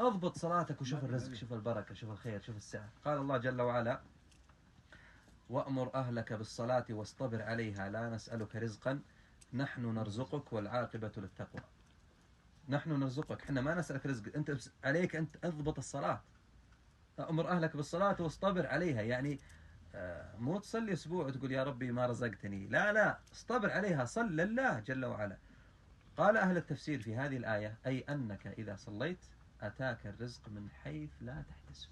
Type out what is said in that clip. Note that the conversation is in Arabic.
اضبط صلاتك وشوف الرزق، شوف البركة، شوف الخير، شوف السعة. قال الله جل وعلا: وأمر أهلك بالصلاة واصطبر عليها لا نسألك رزقا نحن نرزقك والعاقبة للتقوى. نحن نرزقك، احنا ما نسألك رزق، انت عليك انت اضبط الصلاة. أمر أهلك بالصلاة واصطبر عليها، يعني مو تصلي أسبوع وتقول يا ربي ما رزقتني، لا لا، اصطبر عليها، صل لله جل وعلا. قال أهل التفسير في هذه الآية: أي أنك إذا صليت أتاك الرزق من حيث لا تحتسب.